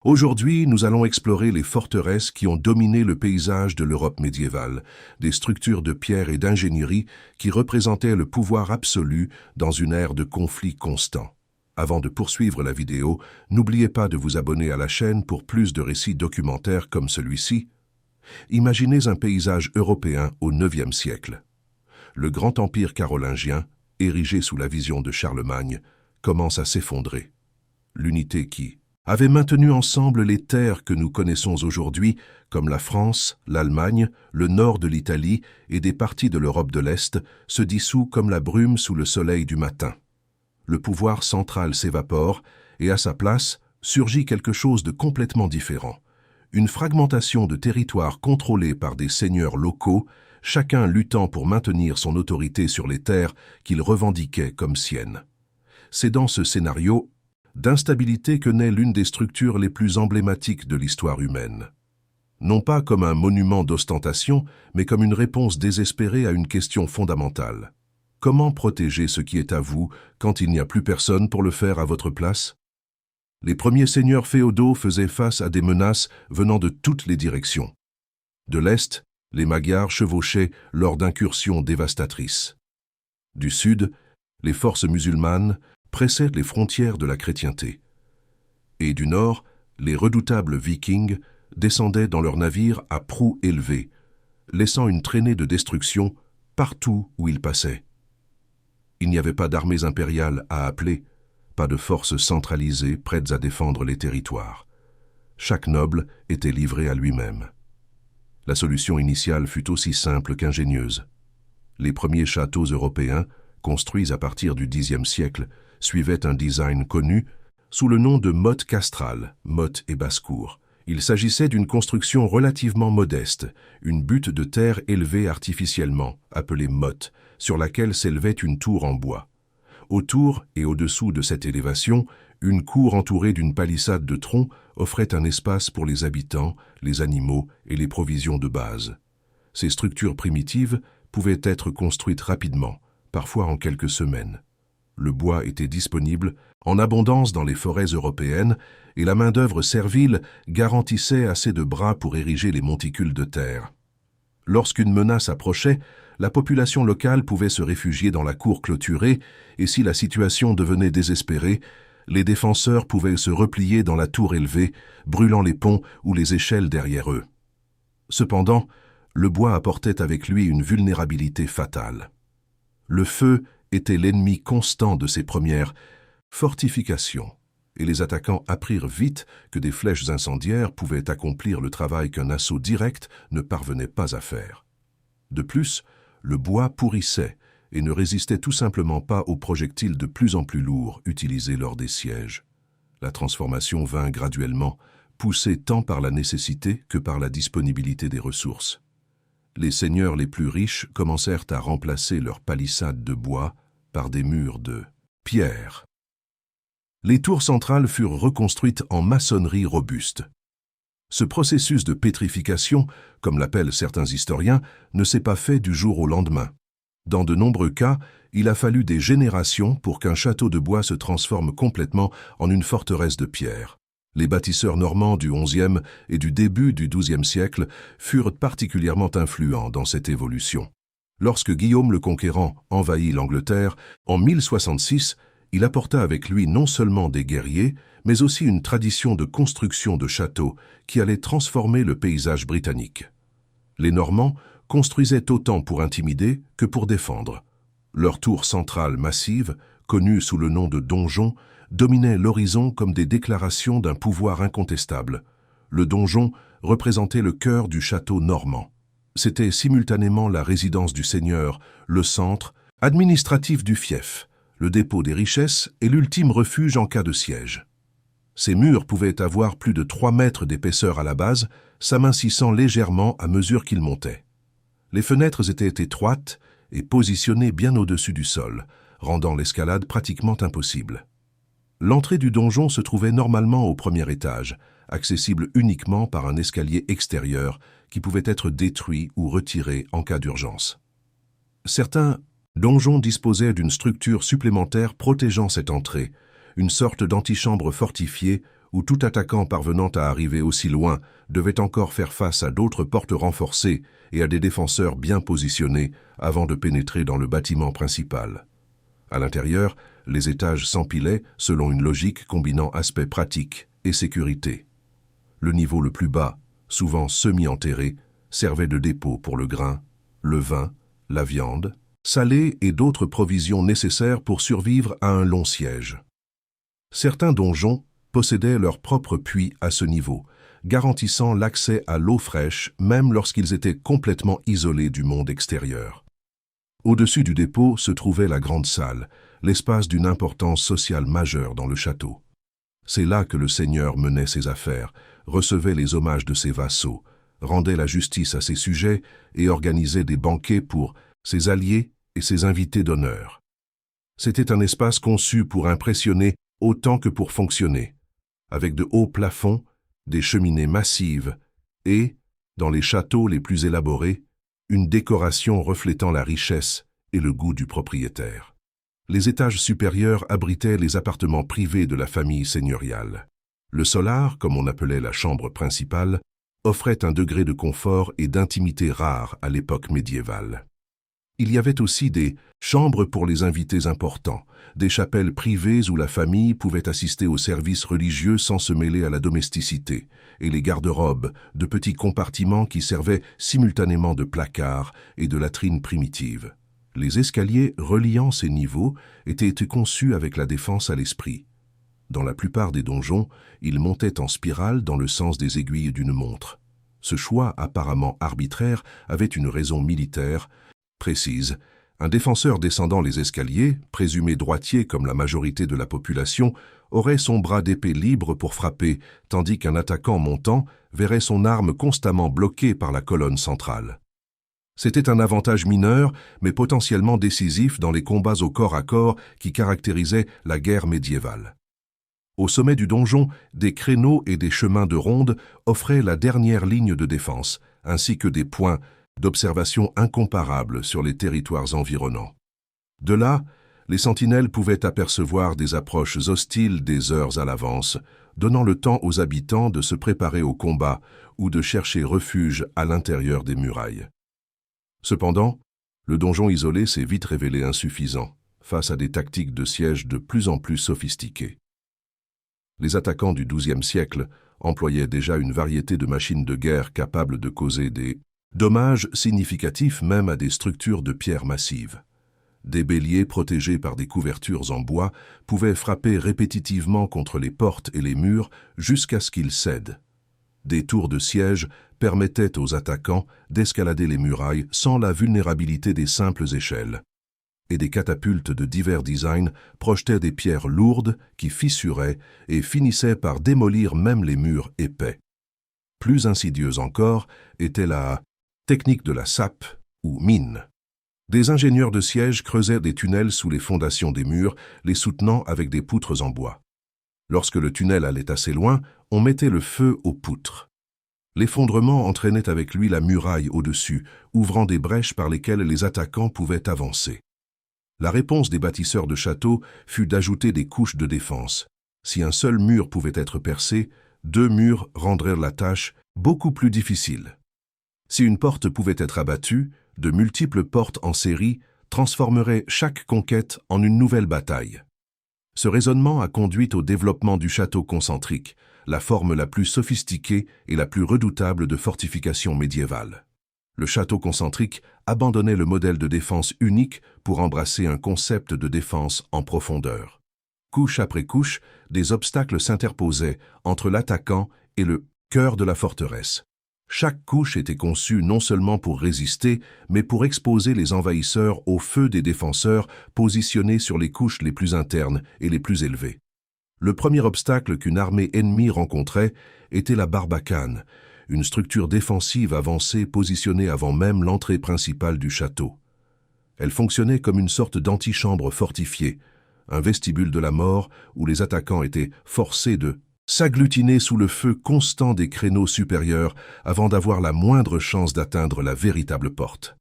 Aujourd'hui, nous allons explorer les forteresses qui ont dominé le paysage de l'Europe médiévale, des structures de pierre et d'ingénierie qui représentaient le pouvoir absolu dans une ère de conflits constants. Avant de poursuivre la vidéo, n'oubliez pas de vous abonner à la chaîne pour plus de récits documentaires comme celui-ci. Imaginez un paysage européen au IXe siècle. Le grand empire carolingien, érigé sous la vision de Charlemagne, commence à s'effondrer. L'unité qui avait maintenu ensemble les terres que nous connaissons aujourd'hui, comme la France, l'Allemagne, le nord de l'Italie et des parties de l'Europe de l'Est, se dissout comme la brume sous le soleil du matin. Le pouvoir central s'évapore et à sa place surgit quelque chose de complètement différent. Une fragmentation de territoires contrôlés par des seigneurs locaux, chacun luttant pour maintenir son autorité sur les terres qu'il revendiquait comme siennes. C'est dans ce scénario d'instabilité que naît l'une des structures les plus emblématiques de l'histoire humaine. Non pas comme un monument d'ostentation, mais comme une réponse désespérée à une question fondamentale. Comment protéger ce qui est à vous quand il n'y a plus personne pour le faire à votre place? Les premiers seigneurs féodaux faisaient face à des menaces venant de toutes les directions. De l'Est, les Magyars chevauchaient lors d'incursions dévastatrices. Du Sud, les forces musulmanes pressaient les frontières de la chrétienté. Et du Nord, les redoutables Vikings descendaient dans leurs navires à proue élevée, laissant une traînée de destruction partout où ils passaient. Il n'y avait pas d'armées impériales à appeler, pas de forces centralisées prêtes à défendre les territoires. Chaque noble était livré à lui-même. La solution initiale fut aussi simple qu'ingénieuse. Les premiers châteaux européens, construits à partir du Xe siècle, suivaient un design connu sous le nom de motte castrale, motte et basse-cour. Il s'agissait d'une construction relativement modeste, une butte de terre élevée artificiellement, appelée motte, sur laquelle s'élevait une tour en bois. Autour et au-dessous de cette élévation, une cour entourée d'une palissade de troncs offrait un espace pour les habitants, les animaux et les provisions de base. Ces structures primitives pouvaient être construites rapidement, parfois en quelques semaines. Le bois était disponible en abondance dans les forêts européennes et la main-d'œuvre servile garantissait assez de bras pour ériger les monticules de terre. Lorsqu'une menace approchait, la population locale pouvait se réfugier dans la cour clôturée et si la situation devenait désespérée, les défenseurs pouvaient se replier dans la tour élevée, brûlant les ponts ou les échelles derrière eux. Cependant, le bois apportait avec lui une vulnérabilité fatale. Le feu était l'ennemi constant de ces premières fortifications, et les attaquants apprirent vite que des flèches incendiaires pouvaient accomplir le travail qu'un assaut direct ne parvenait pas à faire. De plus, le bois pourrissait et ne résistait tout simplement pas aux projectiles de plus en plus lourds utilisés lors des sièges. La transformation vint graduellement, poussée tant par la nécessité que par la disponibilité des ressources. Les seigneurs les plus riches commencèrent à remplacer leurs palissades de bois par des murs de pierre. Les tours centrales furent reconstruites en maçonnerie robuste. Ce processus de pétrification, comme l'appellent certains historiens, ne s'est pas fait du jour au lendemain. Dans de nombreux cas, il a fallu des générations pour qu'un château de bois se transforme complètement en une forteresse de pierre. Les bâtisseurs normands du XIe et du début du XIIe siècle furent particulièrement influents dans cette évolution. Lorsque Guillaume le Conquérant envahit l'Angleterre, en 1066, il apporta avec lui non seulement des guerriers, mais aussi une tradition de construction de châteaux qui allait transformer le paysage britannique. Les Normands construisaient autant pour intimider que pour défendre. Leurs tours centrales massives, connues sous le nom de donjons, dominaient l'horizon comme des déclarations d'un pouvoir incontestable. Le donjon représentait le cœur du château normand. C'était simultanément la résidence du seigneur, le centre administratif du fief, le dépôt des richesses et l'ultime refuge en cas de siège. Ces murs pouvaient avoir plus de 3 mètres d'épaisseur à la base, s'amincissant légèrement à mesure qu'ils montaient. Les fenêtres étaient étroites et positionnées bien au-dessus du sol, rendant l'escalade pratiquement impossible. L'entrée du donjon se trouvait normalement au premier étage, accessible uniquement par un escalier extérieur qui pouvait être détruit ou retiré en cas d'urgence. Certains donjons disposaient d'une structure supplémentaire protégeant cette entrée, une sorte d'antichambre fortifiée où tout attaquant parvenant à arriver aussi loin devait encore faire face à d'autres portes renforcées et à des défenseurs bien positionnés avant de pénétrer dans le bâtiment principal. À l'intérieur, les étages s'empilaient selon une logique combinant aspect pratique et sécurité. Le niveau le plus bas, souvent semi-enterré, servait de dépôt pour le grain, le vin, la viande, salés et d'autres provisions nécessaires pour survivre à un long siège. Certains donjons possédaient leur propre puits à ce niveau, garantissant l'accès à l'eau fraîche même lorsqu'ils étaient complètement isolés du monde extérieur. Au-dessus du dépôt se trouvait la grande salle, l'espace d'une importance sociale majeure dans le château. C'est là que le seigneur menait ses affaires, recevait les hommages de ses vassaux, rendait la justice à ses sujets et organisait des banquets pour ses alliés et ses invités d'honneur. C'était un espace conçu pour impressionner autant que pour fonctionner, avec de hauts plafonds, des cheminées massives et, dans les châteaux les plus élaborés, une décoration reflétant la richesse et le goût du propriétaire. Les étages supérieurs abritaient les appartements privés de la famille seigneuriale. Le solar, comme on appelait la chambre principale, offrait un degré de confort et d'intimité rare à l'époque médiévale. Il y avait aussi des chambres pour les invités importants, des chapelles privées où la famille pouvait assister aux services religieux sans se mêler à la domesticité, et les garde-robes, de petits compartiments qui servaient simultanément de placards et de latrines primitives. Les escaliers reliant ces niveaux étaient conçus avec la défense à l'esprit. Dans la plupart des donjons, ils montaient en spirale dans le sens des aiguilles d'une montre. Ce choix apparemment arbitraire avait une raison militaire précise. Un défenseur descendant les escaliers, présumé droitier comme la majorité de la population, aurait son bras d'épée libre pour frapper, tandis qu'un attaquant montant verrait son arme constamment bloquée par la colonne centrale. C'était un avantage mineur, mais potentiellement décisif dans les combats au corps à corps qui caractérisaient la guerre médiévale. Au sommet du donjon, des créneaux et des chemins de ronde offraient la dernière ligne de défense, ainsi que des points d'observation incomparables sur les territoires environnants. De là, les sentinelles pouvaient apercevoir des approches hostiles des heures à l'avance, donnant le temps aux habitants de se préparer au combat ou de chercher refuge à l'intérieur des murailles. Cependant, le donjon isolé s'est vite révélé insuffisant face à des tactiques de siège de plus en plus sophistiquées. Les attaquants du XIIe siècle employaient déjà une variété de machines de guerre capables de causer des dommages significatifs même à des structures de pierre massives. Des béliers protégés par des couvertures en bois pouvaient frapper répétitivement contre les portes et les murs jusqu'à ce qu'ils cèdent. Des tours de siège permettaient aux attaquants d'escalader les murailles sans la vulnérabilité des simples échelles. Et des catapultes de divers designs projetaient des pierres lourdes qui fissuraient et finissaient par démolir même les murs épais. Plus insidieuse encore était la technique de la sape ou mine. Des ingénieurs de siège creusaient des tunnels sous les fondations des murs, les soutenant avec des poutres en bois. Lorsque le tunnel allait assez loin, on mettait le feu aux poutres. L'effondrement entraînait avec lui la muraille au-dessus, ouvrant des brèches par lesquelles les attaquants pouvaient avancer. La réponse des bâtisseurs de châteaux fut d'ajouter des couches de défense. Si un seul mur pouvait être percé, 2 murs rendraient la tâche beaucoup plus difficile. Si une porte pouvait être abattue, de multiples portes en série transformeraient chaque conquête en une nouvelle bataille. Ce raisonnement a conduit au développement du château concentrique, la forme la plus sophistiquée et la plus redoutable de fortification médiévale. Le château concentrique abandonnait le modèle de défense unique pour embrasser un concept de défense en profondeur. Couche après couche, des obstacles s'interposaient entre l'attaquant et le cœur de la forteresse. Chaque couche était conçue non seulement pour résister, mais pour exposer les envahisseurs au feu des défenseurs positionnés sur les couches les plus internes et les plus élevées. Le premier obstacle qu'une armée ennemie rencontrait était la barbacane, une structure défensive avancée positionnée avant même l'entrée principale du château. Elle fonctionnait comme une sorte d'antichambre fortifiée, un vestibule de la mort où les attaquants étaient forcés de s'agglutiner sous le feu constant des créneaux supérieurs avant d'avoir la moindre chance d'atteindre la véritable porte.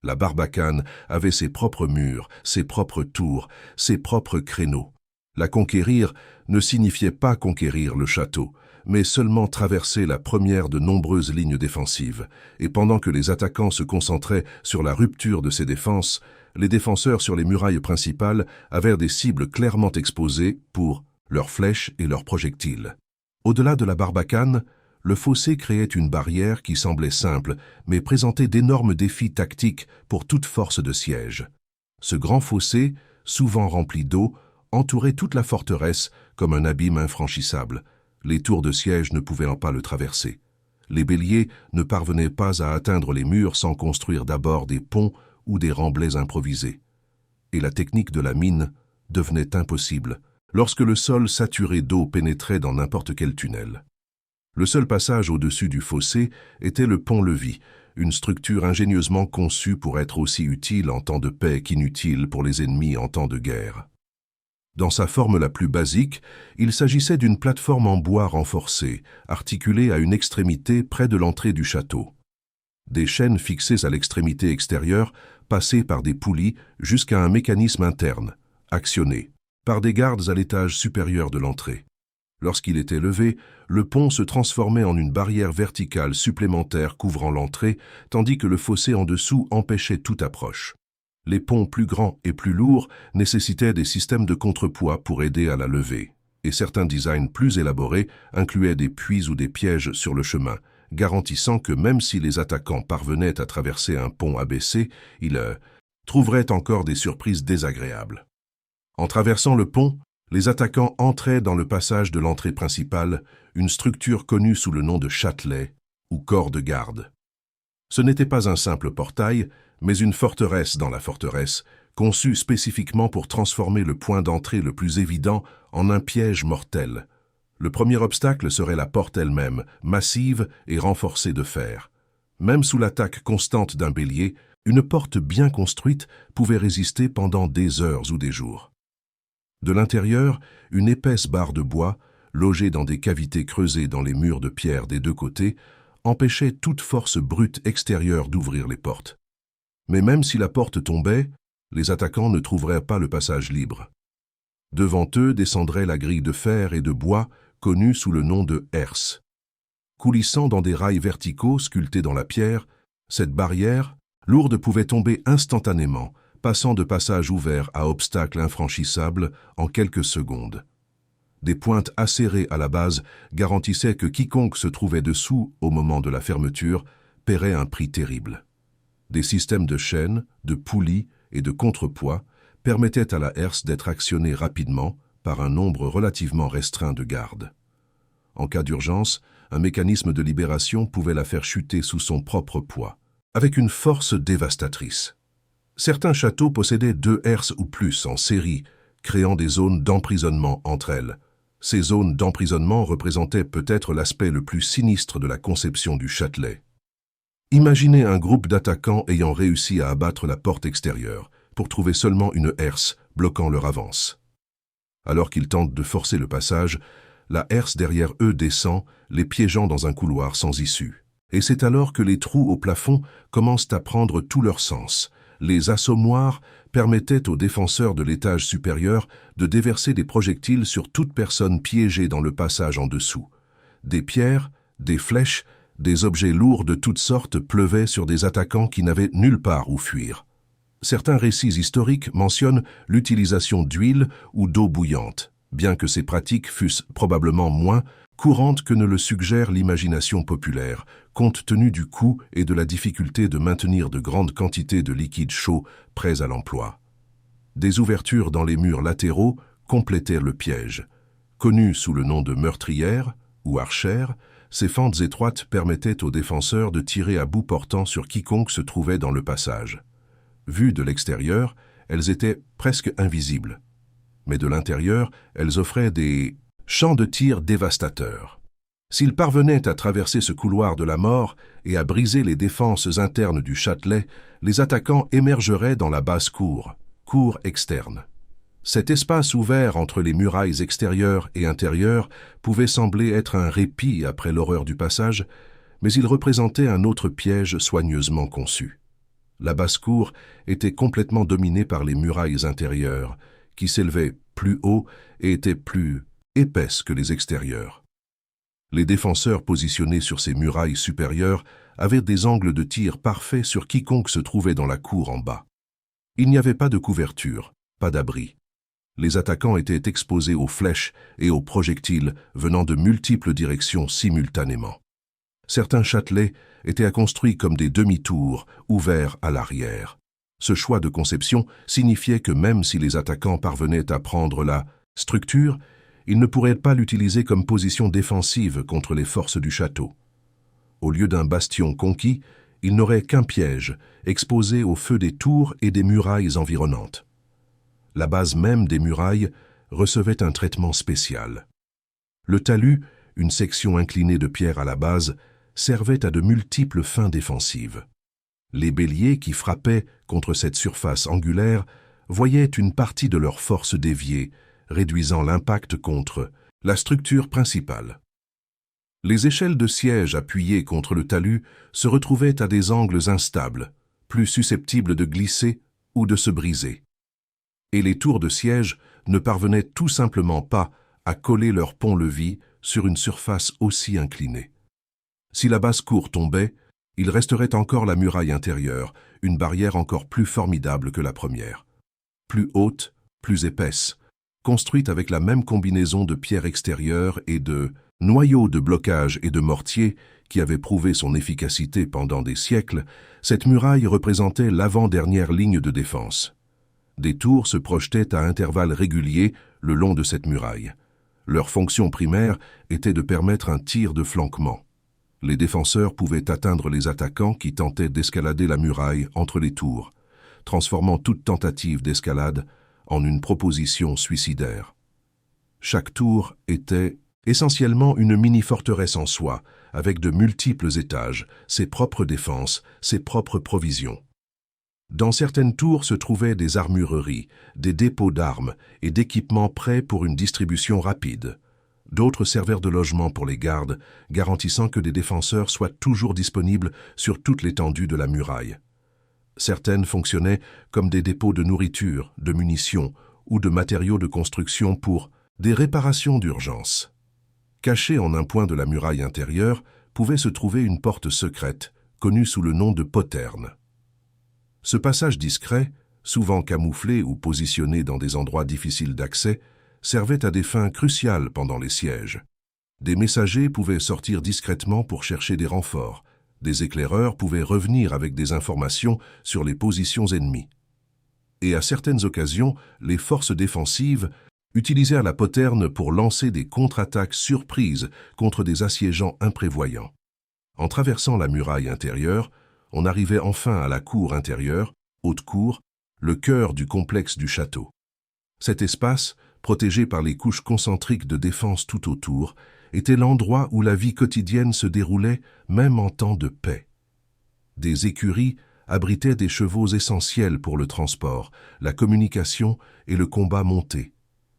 La barbacane avait ses propres murs, ses propres tours, ses propres créneaux. La conquérir ne signifiait pas conquérir le château, mais seulement traverser la première de nombreuses lignes défensives, et pendant que les attaquants se concentraient sur la rupture de ces défenses, les défenseurs sur les murailles principales avaient des cibles clairement exposées pour leurs flèches et leurs projectiles. Au-delà de la barbacane, le fossé créait une barrière qui semblait simple, mais présentait d'énormes défis tactiques pour toute force de siège. Ce grand fossé, souvent rempli d'eau, entourait toute la forteresse comme un abîme infranchissable. Les tours de siège ne pouvaient pas le traverser. Les béliers ne parvenaient pas à atteindre les murs sans construire d'abord des ponts ou des remblais improvisés. Et la technique de la mine devenait impossible lorsque le sol saturé d'eau pénétrait dans n'importe quel tunnel. Le seul passage au-dessus du fossé était le pont-levis, une structure ingénieusement conçue pour être aussi utile en temps de paix qu'inutile pour les ennemis en temps de guerre. Dans sa forme la plus basique, il s'agissait d'une plateforme en bois renforcée, articulée à une extrémité près de l'entrée du château. Des chaînes fixées à l'extrémité extérieure passaient par des poulies jusqu'à un mécanisme interne, actionné, par des gardes à l'étage supérieur de l'entrée. Lorsqu'il était levé, le pont se transformait en une barrière verticale supplémentaire couvrant l'entrée, tandis que le fossé en dessous empêchait toute approche. Les ponts plus grands et plus lourds nécessitaient des systèmes de contrepoids pour aider à la levée, et certains designs plus élaborés incluaient des puits ou des pièges sur le chemin, garantissant que même si les attaquants parvenaient à traverser un pont abaissé, ils trouveraient encore des surprises désagréables. En traversant le pont, les attaquants entraient dans le passage de l'entrée principale, une structure connue sous le nom de châtelet ou corps de garde. Ce n'était pas un simple portail, mais une forteresse dans la forteresse, conçue spécifiquement pour transformer le point d'entrée le plus évident en un piège mortel. Le premier obstacle serait la porte elle-même, massive et renforcée de fer. Même sous l'attaque constante d'un bélier, une porte bien construite pouvait résister pendant des heures ou des jours. De l'intérieur, une épaisse barre de bois, logée dans des cavités creusées dans les murs de pierre des deux côtés, empêchait toute force brute extérieure d'ouvrir les portes. Mais même si la porte tombait, les attaquants ne trouveraient pas le passage libre. Devant eux descendrait la grille de fer et de bois connue sous le nom de herse. Coulissant dans des rails verticaux sculptés dans la pierre, cette barrière, lourde, pouvait tomber instantanément, passant de passage ouvert à obstacle infranchissable en quelques secondes. Des pointes acérées à la base garantissaient que quiconque se trouvait dessous au moment de la fermeture paierait un prix terrible. Des systèmes de chaînes, de poulies et de contrepoids permettaient à la herse d'être actionnée rapidement par un nombre relativement restreint de gardes. En cas d'urgence, un mécanisme de libération pouvait la faire chuter sous son propre poids, avec une force dévastatrice. Certains châteaux possédaient 2 herses ou plus en série, créant des zones d'emprisonnement entre elles. Ces zones d'emprisonnement représentaient peut-être l'aspect le plus sinistre de la conception du châtelet. Imaginez un groupe d'attaquants ayant réussi à abattre la porte extérieure, pour trouver seulement une herse bloquant leur avance. Alors qu'ils tentent de forcer le passage, la herse derrière eux descend, les piégeant dans un couloir sans issue. Et c'est alors que les trous au plafond commencent à prendre tout leur sens. Les assommoirs permettaient aux défenseurs de l'étage supérieur de déverser des projectiles sur toute personne piégée dans le passage en dessous. Des pierres, des flèches, des objets lourds de toutes sortes pleuvaient sur des attaquants qui n'avaient nulle part où fuir. Certains récits historiques mentionnent l'utilisation d'huile ou d'eau bouillante, bien que ces pratiques fussent probablement moins courantes que ne le suggère l'imagination populaire, compte tenu du coût et de la difficulté de maintenir de grandes quantités de liquide chaud prêts à l'emploi. Des ouvertures dans les murs latéraux complétaient le piège. Connues sous le nom de meurtrières ou archères, ces fentes étroites permettaient aux défenseurs de tirer à bout portant sur quiconque se trouvait dans le passage. Vues de l'extérieur, elles étaient presque invisibles. Mais de l'intérieur, elles offraient des champs de tir dévastateurs. S'ils parvenaient à traverser ce couloir de la mort et à briser les défenses internes du châtelet, les attaquants émergeraient dans la basse cour externe. Cet espace ouvert entre les murailles extérieures et intérieures pouvait sembler être un répit après l'horreur du passage, mais il représentait un autre piège soigneusement conçu. La basse-cour était complètement dominée par les murailles intérieures, qui s'élevaient plus haut et étaient plus épaisses que les extérieures. Les défenseurs positionnés sur ces murailles supérieures avaient des angles de tir parfaits sur quiconque se trouvait dans la cour en bas. Il n'y avait pas de couverture, pas d'abri. Les attaquants étaient exposés aux flèches et aux projectiles venant de multiples directions simultanément. Certains châtelets étaient construits comme des demi-tours, ouverts à l'arrière. Ce choix de conception signifiait que même si les attaquants parvenaient à prendre la structure, ils ne pourraient pas l'utiliser comme position défensive contre les forces du château. Au lieu d'un bastion conquis, ils n'auraient qu'un piège, exposé au feu des tours et des murailles environnantes. La base même des murailles recevait un traitement spécial. Le talus, une section inclinée de pierre à la base, servait à de multiples fins défensives. Les béliers qui frappaient contre cette surface angulaire voyaient une partie de leur force déviée, réduisant l'impact contre la structure principale. Les échelles de siège appuyées contre le talus se retrouvaient à des angles instables, plus susceptibles de glisser ou de se briser. Et les tours de siège ne parvenaient tout simplement pas à coller leur pont-levis sur une surface aussi inclinée. Si la basse-cour tombait, il resterait encore la muraille intérieure, une barrière encore plus formidable que la première. Plus haute, plus épaisse, construite avec la même combinaison de pierres extérieures et de noyaux de blocage et de mortier qui avaient prouvé son efficacité pendant des siècles, cette muraille représentait l'avant-dernière ligne de défense. Des tours se projetaient à intervalles réguliers le long de cette muraille. Leur fonction primaire était de permettre un tir de flanquement. Les défenseurs pouvaient atteindre les attaquants qui tentaient d'escalader la muraille entre les tours, transformant toute tentative d'escalade en une proposition suicidaire. Chaque tour était essentiellement une mini-forteresse en soi, avec de multiples étages, ses propres défenses, ses propres provisions. Dans certaines tours se trouvaient des armureries, des dépôts d'armes et d'équipements prêts pour une distribution rapide. D'autres servèrent de logement pour les gardes, garantissant que des défenseurs soient toujours disponibles sur toute l'étendue de la muraille. Certaines fonctionnaient comme des dépôts de nourriture, de munitions ou de matériaux de construction pour des réparations d'urgence. Cachée en un point de la muraille intérieure pouvait se trouver une porte secrète, connue sous le nom de poterne. Ce passage discret, souvent camouflé ou positionné dans des endroits difficiles d'accès, servait à des fins cruciales pendant les sièges. Des messagers pouvaient sortir discrètement pour chercher des renforts. Des éclaireurs pouvaient revenir avec des informations sur les positions ennemies. Et à certaines occasions, les forces défensives utilisèrent la poterne pour lancer des contre-attaques surprises contre des assiégeants imprévoyants. En traversant la muraille intérieure, on arrivait enfin à la cour intérieure, haute cour, le cœur du complexe du château. Cet espace, protégé par les couches concentriques de défense tout autour, était l'endroit où la vie quotidienne se déroulait même en temps de paix. Des écuries abritaient des chevaux essentiels pour le transport, la communication et le combat monté.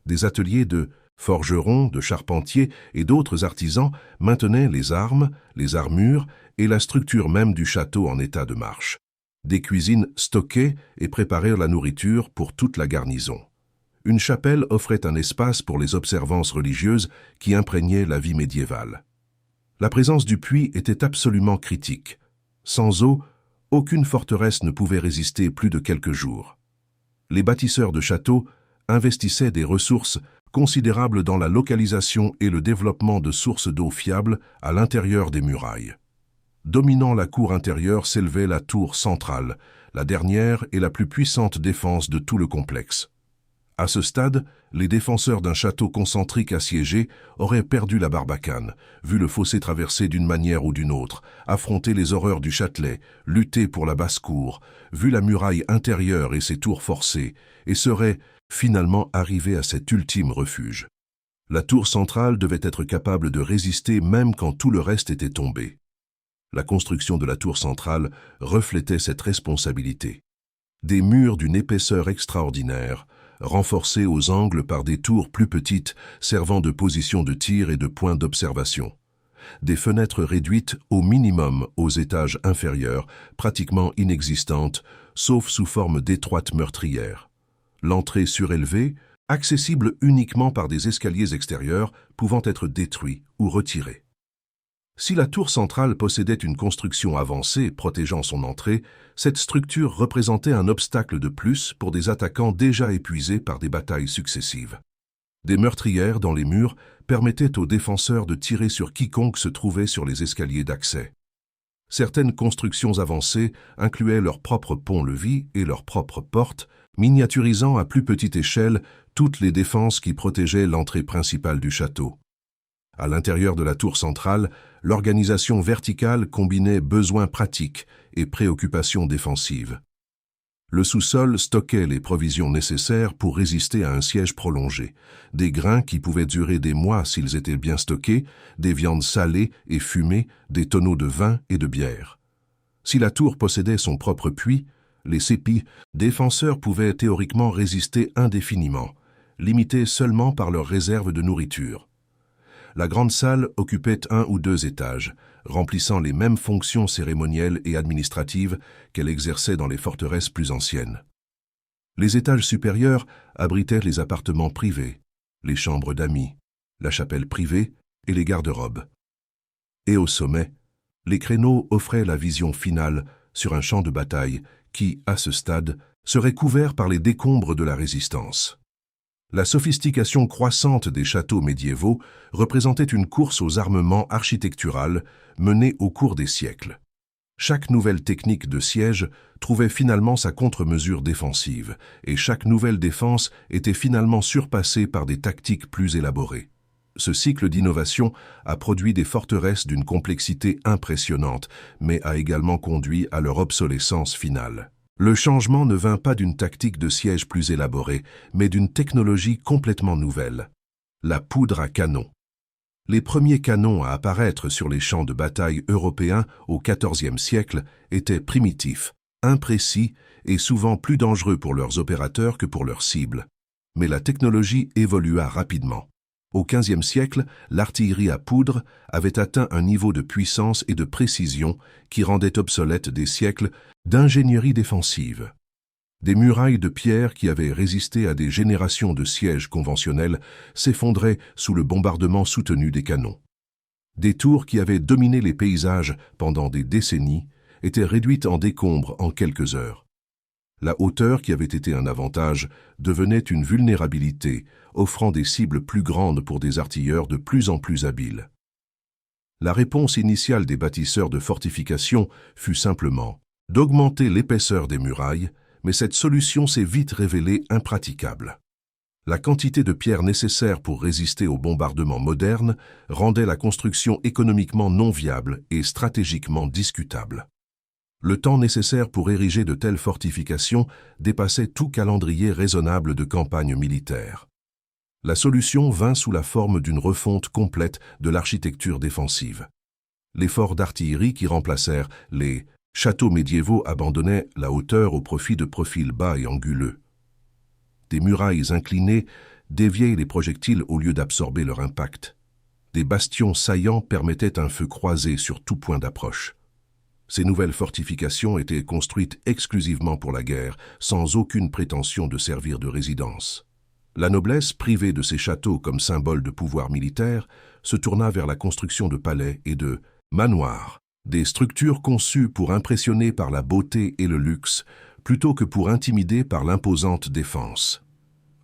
Des ateliers de forgerons, de charpentiers et d'autres artisans maintenaient les armes, les armures et la structure même du château en état de marche. Des cuisines stockaient et préparaient la nourriture pour toute la garnison. Une chapelle offrait un espace pour les observances religieuses qui imprégnaient la vie médiévale. La présence du puits était absolument critique. Sans eau, aucune forteresse ne pouvait résister plus de quelques jours. Les bâtisseurs de châteaux investissaient des ressources considérables dans la localisation et le développement de sources d'eau fiables à l'intérieur des murailles. Dominant la cour intérieure s'élevait la tour centrale, la dernière et la plus puissante défense de tout le complexe. À ce stade, les défenseurs d'un château concentrique assiégé auraient perdu la barbacane, vu le fossé traversé d'une manière ou d'une autre, affronté les horreurs du Châtelet, lutté pour la basse-cour, vu la muraille intérieure et ses tours forcées, et seraient finalement arrivés à cet ultime refuge. La tour centrale devait être capable de résister même quand tout le reste était tombé. La construction de la tour centrale reflétait cette responsabilité. Des murs d'une épaisseur extraordinaire, renforcés aux angles par des tours plus petites servant de position de tir et de point d'observation. Des fenêtres réduites au minimum aux étages inférieurs, pratiquement inexistantes, sauf sous forme d'étroites meurtrières. L'entrée surélevée, accessible uniquement par des escaliers extérieurs pouvant être détruits ou retirés. Si la tour centrale possédait une construction avancée protégeant son entrée, cette structure représentait un obstacle de plus pour des attaquants déjà épuisés par des batailles successives. Des meurtrières dans les murs permettaient aux défenseurs de tirer sur quiconque se trouvait sur les escaliers d'accès. Certaines constructions avancées incluaient leur propre pont-levis et leurs propres portes, miniaturisant à plus petite échelle toutes les défenses qui protégeaient l'entrée principale du château. À l'intérieur de la tour centrale, l'organisation verticale combinait besoins pratiques et préoccupations défensives. Le sous-sol stockait les provisions nécessaires pour résister à un siège prolongé, des grains qui pouvaient durer des mois s'ils étaient bien stockés, des viandes salées et fumées, des tonneaux de vin et de bière. Si la tour possédait son propre puits, les sépis, défenseurs pouvaient théoriquement résister indéfiniment, limités seulement par leurs réserves de nourriture. La grande salle occupait 1 ou 2 étages, remplissant les mêmes fonctions cérémonielles et administratives qu'elle exerçait dans les forteresses plus anciennes. Les étages supérieurs abritaient les appartements privés, les chambres d'amis, la chapelle privée et les garde-robes. Et au sommet, les créneaux offraient la vision finale sur un champ de bataille qui, à ce stade, serait couvert par les décombres de la résistance. La sophistication croissante des châteaux médiévaux représentait une course aux armements architecturales menée au cours des siècles. Chaque nouvelle technique de siège trouvait finalement sa contre-mesure défensive, et chaque nouvelle défense était finalement surpassée par des tactiques plus élaborées. Ce cycle d'innovation a produit des forteresses d'une complexité impressionnante, mais a également conduit à leur obsolescence finale. Le changement ne vint pas d'une tactique de siège plus élaborée, mais d'une technologie complètement nouvelle, la poudre à canon. Les premiers canons à apparaître sur les champs de bataille européens au XIVe siècle étaient primitifs, imprécis et souvent plus dangereux pour leurs opérateurs que pour leurs cibles. Mais la technologie évolua rapidement. Au XVe siècle, l'artillerie à poudre avait atteint un niveau de puissance et de précision qui rendait obsolètes des siècles d'ingénierie défensive. Des murailles de pierre qui avaient résisté à des générations de sièges conventionnels s'effondraient sous le bombardement soutenu des canons. Des tours qui avaient dominé les paysages pendant des décennies étaient réduites en décombres en quelques heures. La hauteur, qui avait été un avantage, devenait une vulnérabilité, offrant des cibles plus grandes pour des artilleurs de plus en plus habiles. La réponse initiale des bâtisseurs de fortifications fut simplement d'augmenter l'épaisseur des murailles, mais cette solution s'est vite révélée impraticable. La quantité de pierres nécessaire pour résister aux bombardements modernes rendait la construction économiquement non viable et stratégiquement discutable. Le temps nécessaire pour ériger de telles fortifications dépassait tout calendrier raisonnable de campagne militaire. La solution vint sous la forme d'une refonte complète de l'architecture défensive. Les forts d'artillerie qui remplacèrent les châteaux médiévaux abandonnaient la hauteur au profit de profils bas et anguleux. Des murailles inclinées déviaient les projectiles au lieu d'absorber leur impact. Des bastions saillants permettaient un feu croisé sur tout point d'approche. Ces nouvelles fortifications étaient construites exclusivement pour la guerre, sans aucune prétention de servir de résidence. La noblesse, privée de ces châteaux comme symbole de pouvoir militaire, se tourna vers la construction de palais et de manoirs, des structures conçues pour impressionner par la beauté et le luxe, plutôt que pour intimider par l'imposante défense.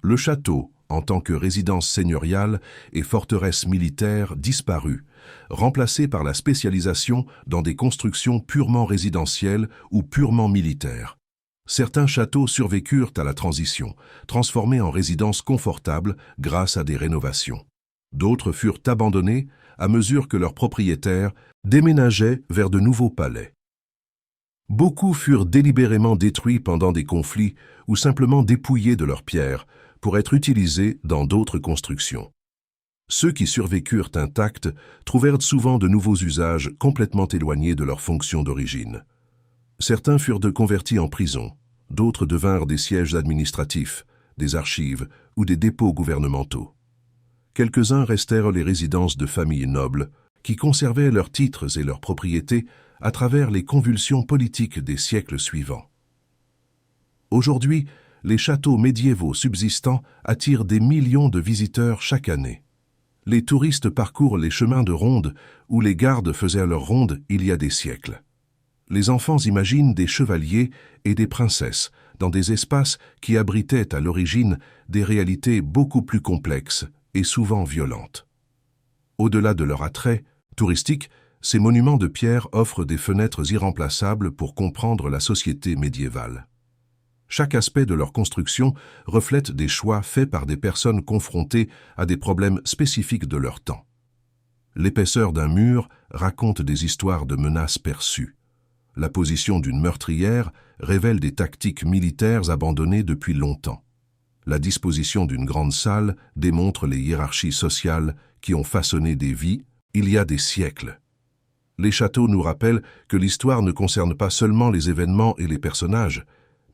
Le château, en tant que résidence seigneuriale et forteresse militaire, disparut, remplacé par la spécialisation dans des constructions purement résidentielles ou purement militaires. Certains châteaux survécurent à la transition, transformés en résidences confortables grâce à des rénovations. D'autres furent abandonnés à mesure que leurs propriétaires déménageaient vers de nouveaux palais. Beaucoup furent délibérément détruits pendant des conflits ou simplement dépouillés de leurs pierres pour être utilisés dans d'autres constructions. Ceux qui survécurent intacts trouvèrent souvent de nouveaux usages complètement éloignés de leur fonction d'origine. Certains furent convertis en prisons, d'autres devinrent des sièges administratifs, des archives ou des dépôts gouvernementaux. Quelques-uns restèrent les résidences de familles nobles qui conservaient leurs titres et leurs propriétés à travers les convulsions politiques des siècles suivants. Aujourd'hui, les châteaux médiévaux subsistants attirent des millions de visiteurs chaque année. Les touristes parcourent les chemins de ronde où les gardes faisaient leur ronde il y a des siècles. Les enfants imaginent des chevaliers et des princesses dans des espaces qui abritaient à l'origine des réalités beaucoup plus complexes et souvent violentes. Au-delà de leur attrait touristique, ces monuments de pierre offrent des fenêtres irremplaçables pour comprendre la société médiévale. Chaque aspect de leur construction reflète des choix faits par des personnes confrontées à des problèmes spécifiques de leur temps. L'épaisseur d'un mur raconte des histoires de menaces perçues. La position d'une meurtrière révèle des tactiques militaires abandonnées depuis longtemps. La disposition d'une grande salle démontre les hiérarchies sociales qui ont façonné des vies il y a des siècles. Les châteaux nous rappellent que l'histoire ne concerne pas seulement les événements et les personnages,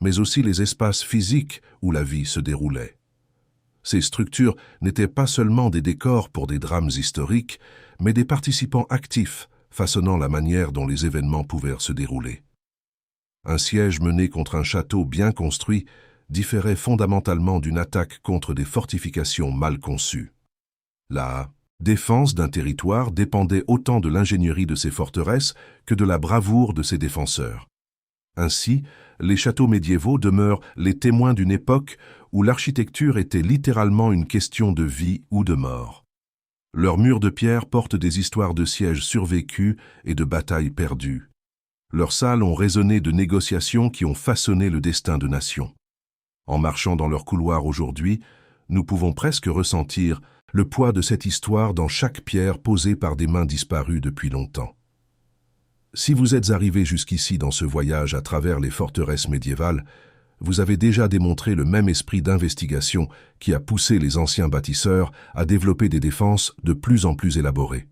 mais aussi les espaces physiques où la vie se déroulait. Ces structures n'étaient pas seulement des décors pour des drames historiques, mais des participants actifs façonnant la manière dont les événements pouvaient se dérouler. Un siège mené contre un château bien construit différait fondamentalement d'une attaque contre des fortifications mal conçues. La défense d'un territoire dépendait autant de l'ingénierie de ses forteresses que de la bravoure de ses défenseurs. Ainsi, les châteaux médiévaux demeurent les témoins d'une époque où l'architecture était littéralement une question de vie ou de mort. Leurs murs de pierre portent des histoires de sièges survécus et de batailles perdues. Leurs salles ont résonné de négociations qui ont façonné le destin de nations. En marchant dans leurs couloirs aujourd'hui, nous pouvons presque ressentir le poids de cette histoire dans chaque pierre posée par des mains disparues depuis longtemps. Si vous êtes arrivé jusqu'ici dans ce voyage à travers les forteresses médiévales, vous avez déjà démontré le même esprit d'investigation qui a poussé les anciens bâtisseurs à développer des défenses de plus en plus élaborées.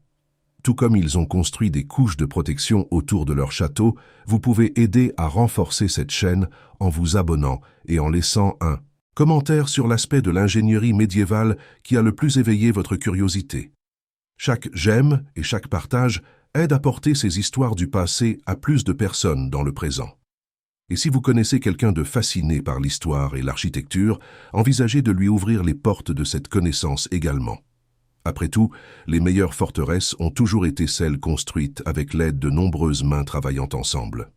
Tout comme ils ont construit des couches de protection autour de leur château, vous pouvez aider à renforcer cette chaîne en vous abonnant et en laissant un commentaire sur l'aspect de l'ingénierie médiévale qui a le plus éveillé votre curiosité. Chaque j'aime et chaque partage aide à porter ces histoires du passé à plus de personnes dans le présent. Et si vous connaissez quelqu'un de fasciné par l'histoire et l'architecture, envisagez de lui ouvrir les portes de cette connaissance également. Après tout, les meilleures forteresses ont toujours été celles construites avec l'aide de nombreuses mains travaillant ensemble.